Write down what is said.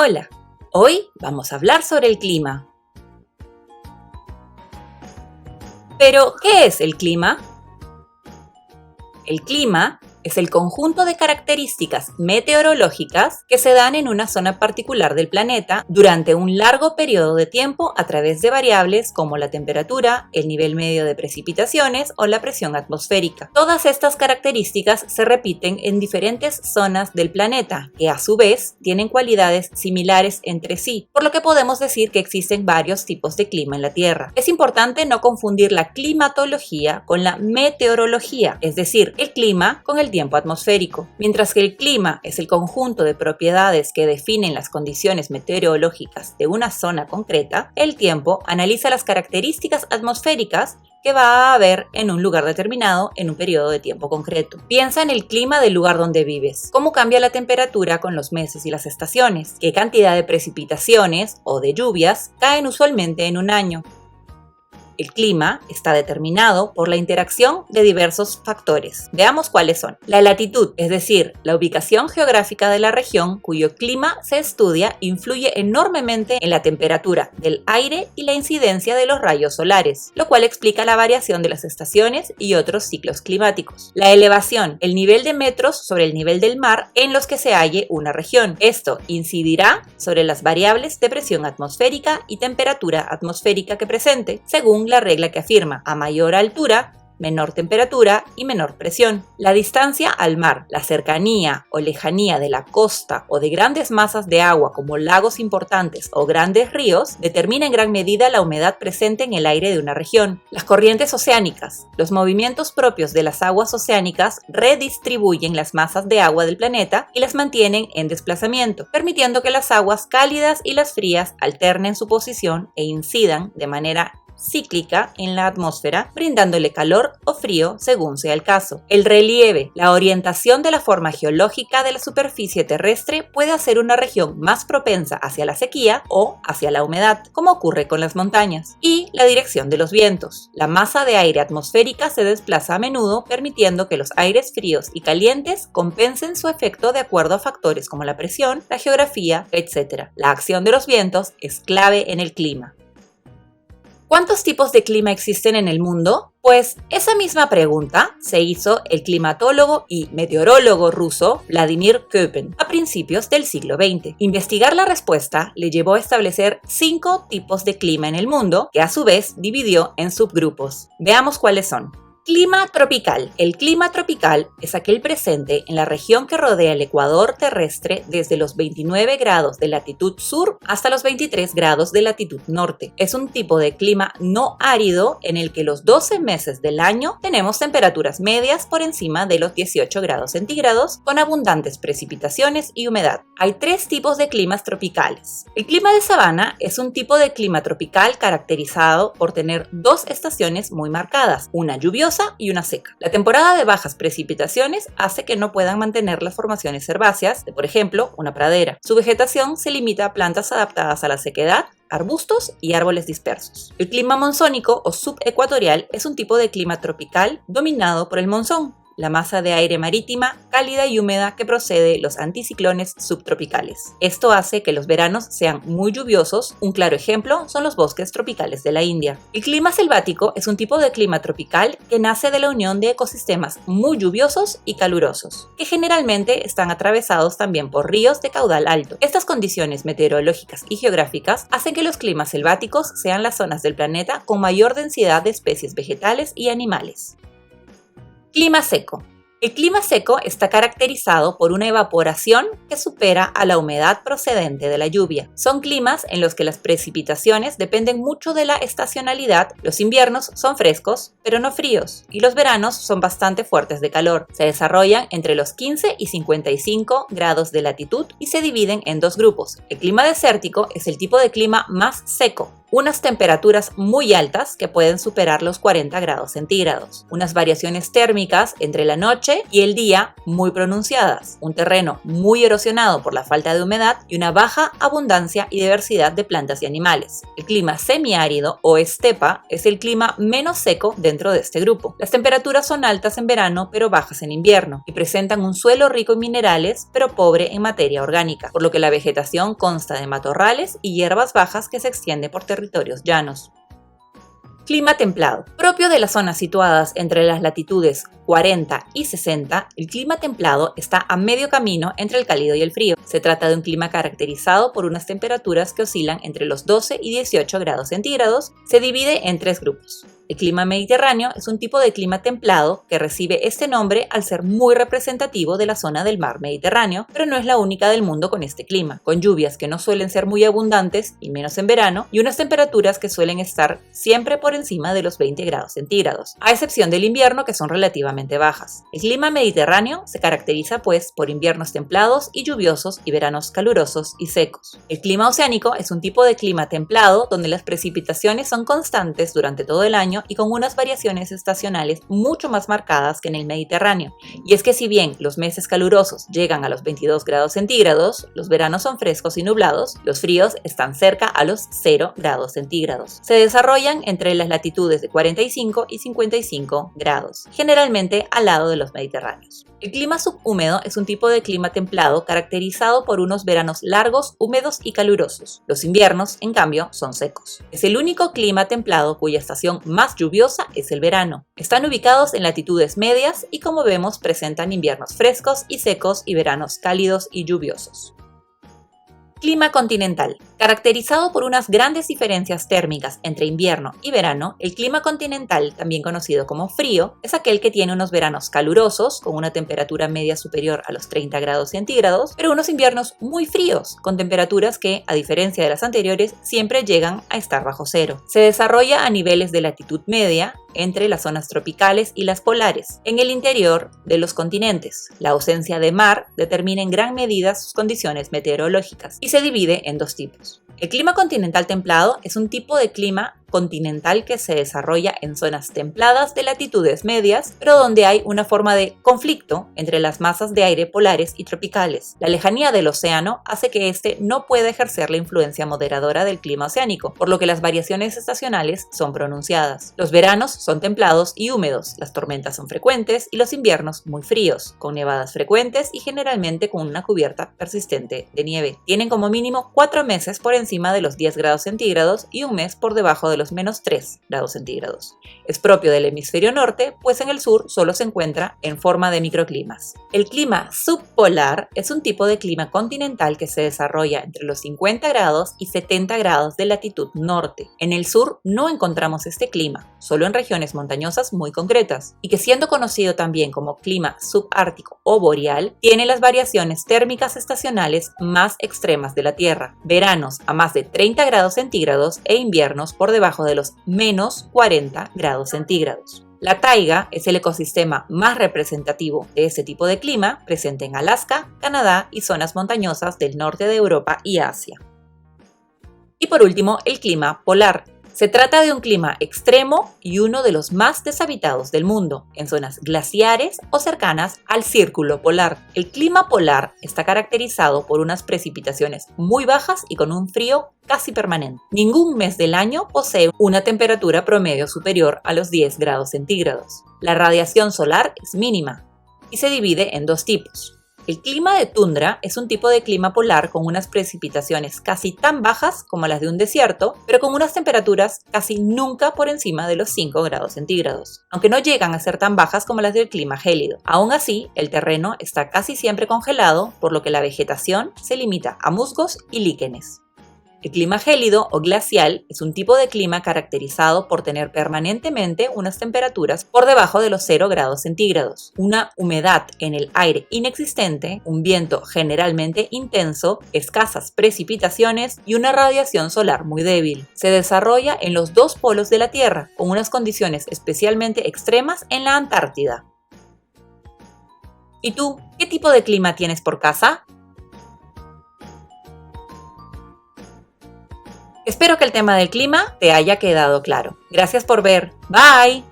Hola, hoy vamos a hablar sobre el clima. Pero, ¿qué es el clima? El clima es el conjunto de características meteorológicas que se dan en una zona particular del planeta durante un largo periodo de tiempo a través de variables como la temperatura, el nivel medio de precipitaciones o la presión atmosférica. Todas estas características se repiten en diferentes zonas del planeta, que a su vez tienen cualidades similares entre sí, por lo que podemos decir que existen varios tipos de clima en la Tierra. Es importante no confundir la climatología con la meteorología, es decir, el clima con el tiempo atmosférico. Mientras que el clima es el conjunto de propiedades que definen las condiciones meteorológicas de una zona concreta, el tiempo analiza las características atmosféricas que va a haber en un lugar determinado en un periodo de tiempo concreto. Piensa en el clima del lugar donde vives, cómo cambia la temperatura con los meses y las estaciones, qué cantidad de precipitaciones o de lluvias caen usualmente en un año. El clima está determinado por la interacción de diversos factores. Veamos cuáles son. La latitud, es decir, la ubicación geográfica de la región cuyo clima se estudia, influye enormemente en la temperatura del aire y la incidencia de los rayos solares, lo cual explica la variación de las estaciones y otros ciclos climáticos. La elevación, el nivel de metros sobre el nivel del mar en los que se halle una región. Esto incidirá sobre las variables de presión atmosférica y temperatura atmosférica que presente, según la regla que afirma a mayor altura, menor temperatura y menor presión. La distancia al mar, la cercanía o lejanía de la costa o de grandes masas de agua como lagos importantes o grandes ríos determina en gran medida la humedad presente en el aire de una región. Las corrientes oceánicas, los movimientos propios de las aguas oceánicas redistribuyen las masas de agua del planeta y las mantienen en desplazamiento, permitiendo que las aguas cálidas y las frías alternen su posición e incidan de manera cíclica en la atmósfera, brindándole calor o frío según sea el caso. El relieve, la orientación de la forma geológica de la superficie terrestre puede hacer una región más propensa hacia la sequía o hacia la humedad, como ocurre con las montañas. Y la dirección de los vientos. La masa de aire atmosférica se desplaza a menudo, permitiendo que los aires fríos y calientes compensen su efecto de acuerdo a factores como la presión, la geografía, etc. La acción de los vientos es clave en el clima. ¿Cuántos tipos de clima existen en el mundo? Pues esa misma pregunta se hizo el climatólogo y meteorólogo ruso Vladimir Köppen a principios del siglo XX. Investigar la respuesta le llevó a establecer 5 tipos de clima en el mundo, que a su vez dividió en subgrupos. Veamos cuáles son. Clima tropical. El clima tropical es aquel presente en la región que rodea el ecuador terrestre desde los 29 grados de latitud sur hasta los 23 grados de latitud norte. Es un tipo de clima no árido en el que los 12 meses del año tenemos temperaturas medias por encima de los 18 grados centígrados con abundantes precipitaciones y humedad. Hay 3 tipos de climas tropicales. El clima de sabana es un tipo de clima tropical caracterizado por tener 2 estaciones muy marcadas, una lluviosa y una seca. La temporada de bajas precipitaciones hace que no puedan mantener las formaciones herbáceas de, por ejemplo, una pradera. Su vegetación se limita a plantas adaptadas a la sequedad, arbustos y árboles dispersos. El clima monzónico o subecuatorial es un tipo de clima tropical dominado por el monzón, la masa de aire marítima, cálida y húmeda que procede de los anticiclones subtropicales. Esto hace que los veranos sean muy lluviosos. Un claro ejemplo son los bosques tropicales de la India. El clima selvático es un tipo de clima tropical que nace de la unión de ecosistemas muy lluviosos y calurosos, que generalmente están atravesados también por ríos de caudal alto. Estas condiciones meteorológicas y geográficas hacen que los climas selváticos sean las zonas del planeta con mayor densidad de especies vegetales y animales. Clima seco. El clima seco está caracterizado por una evaporación que supera a la humedad procedente de la lluvia. Son climas en los que las precipitaciones dependen mucho de la estacionalidad. Los inviernos son frescos, pero no fríos, y los veranos son bastante fuertes de calor. Se desarrollan entre los 15 y 55 grados de latitud y se dividen en 2 grupos. El clima desértico es el tipo de clima más seco. unas temperaturas muy altas que pueden superar los 40 grados centígrados, unas variaciones térmicas entre la noche y el día muy pronunciadas, un terreno muy erosionado por la falta de humedad y una baja abundancia y diversidad de plantas y animales. El clima semiárido o estepa es el clima menos seco dentro de este grupo. Las temperaturas son altas en verano pero bajas en invierno y presentan un suelo rico en minerales pero pobre en materia orgánica, por lo que la vegetación consta de matorrales y hierbas bajas que se extiende por territorios llanos. Clima templado. Propio de las zonas situadas entre las latitudes 40 y 60, el clima templado está a medio camino entre el cálido y el frío. Se trata de un clima caracterizado por unas temperaturas que oscilan entre los 12 y 18 grados centígrados. Se divide en tres grupos. El clima mediterráneo es un tipo de clima templado que recibe este nombre al ser muy representativo de la zona del mar Mediterráneo, pero no es la única del mundo con este clima, con lluvias que no suelen ser muy abundantes y menos en verano, y unas temperaturas que suelen estar siempre por encima de los 20 grados centígrados, a excepción del invierno que son relativamente bajas. El clima mediterráneo se caracteriza pues por inviernos templados y lluviosos y veranos calurosos y secos. El clima oceánico es un tipo de clima templado donde las precipitaciones son constantes durante todo el año y con unas variaciones estacionales mucho más marcadas que en el Mediterráneo. Y es que si bien los meses calurosos llegan a los 22 grados centígrados, los veranos son frescos y nublados, los fríos están cerca a los 0 grados centígrados. Se desarrollan entre las latitudes de 45 y 55 grados, generalmente al lado de los mediterráneos. El clima subhúmedo es un tipo de clima templado caracterizado por unos veranos largos, húmedos y calurosos. Los inviernos, en cambio, son secos. Es el único clima templado cuya estación más lluviosa es el verano. Están ubicados en latitudes medias y, como vemos, presentan inviernos frescos y secos y veranos cálidos y lluviosos. Clima continental. Caracterizado por unas grandes diferencias térmicas entre invierno y verano, el clima continental, también conocido como frío, es aquel que tiene unos veranos calurosos, con una temperatura media superior a los 30 grados centígrados, pero unos inviernos muy fríos, con temperaturas que, a diferencia de las anteriores, siempre llegan a estar bajo cero. Se desarrolla a niveles de latitud media, entre las zonas tropicales y las polares, en el interior de los continentes. La ausencia de mar determina en gran medida sus condiciones meteorológicas y se divide en dos tipos. El clima continental templado es un tipo de clima continental que se desarrolla en zonas templadas de latitudes medias, pero donde hay una forma de conflicto entre las masas de aire polares y tropicales. La lejanía del océano hace que éste no pueda ejercer la influencia moderadora del clima oceánico, por lo que las variaciones estacionales son pronunciadas. Los veranos son templados y húmedos, las tormentas son frecuentes y los inviernos muy fríos, con nevadas frecuentes y generalmente con una cubierta persistente de nieve. Tienen como mínimo 4 meses por encima de los 10 grados centígrados y un mes por debajo de los menos 3 grados centígrados. Es propio del hemisferio norte, pues en el sur solo se encuentra en forma de microclimas. El clima subpolar es un tipo de clima continental que se desarrolla entre los 50 grados y 70 grados de latitud norte. En el sur no encontramos este clima, solo en regiones montañosas muy concretas, y que siendo conocido también como clima subártico o boreal, tiene las variaciones térmicas estacionales más extremas de la Tierra, veranos a más de 30 grados centígrados e inviernos por debajo de los menos 40 grados centígrados. La taiga es el ecosistema más representativo de este tipo de clima, presente en Alaska, Canadá y zonas montañosas del norte de Europa y Asia. Y por último, el clima polar. Se trata de un clima extremo y uno de los más deshabitados del mundo, en zonas glaciares o cercanas al círculo polar. El clima polar está caracterizado por unas precipitaciones muy bajas y con un frío casi permanente. Ningún mes del año posee una temperatura promedio superior a los 10 grados centígrados. La radiación solar es mínima y se divide en dos tipos. El clima de tundra es un tipo de clima polar con unas precipitaciones casi tan bajas como las de un desierto, pero con unas temperaturas casi nunca por encima de los 5 grados centígrados, aunque no llegan a ser tan bajas como las del clima gélido. Aún así, el terreno está casi siempre congelado, por lo que la vegetación se limita a musgos y líquenes. El clima gélido o glacial es un tipo de clima caracterizado por tener permanentemente unas temperaturas por debajo de los 0 grados centígrados, una humedad en el aire inexistente, un viento generalmente intenso, escasas precipitaciones y una radiación solar muy débil. Se desarrolla en los dos polos de la Tierra, con unas condiciones especialmente extremas en la Antártida. ¿Y tú, qué tipo de clima tienes por casa? Espero que el tema del clima te haya quedado claro. Gracias por ver. Bye.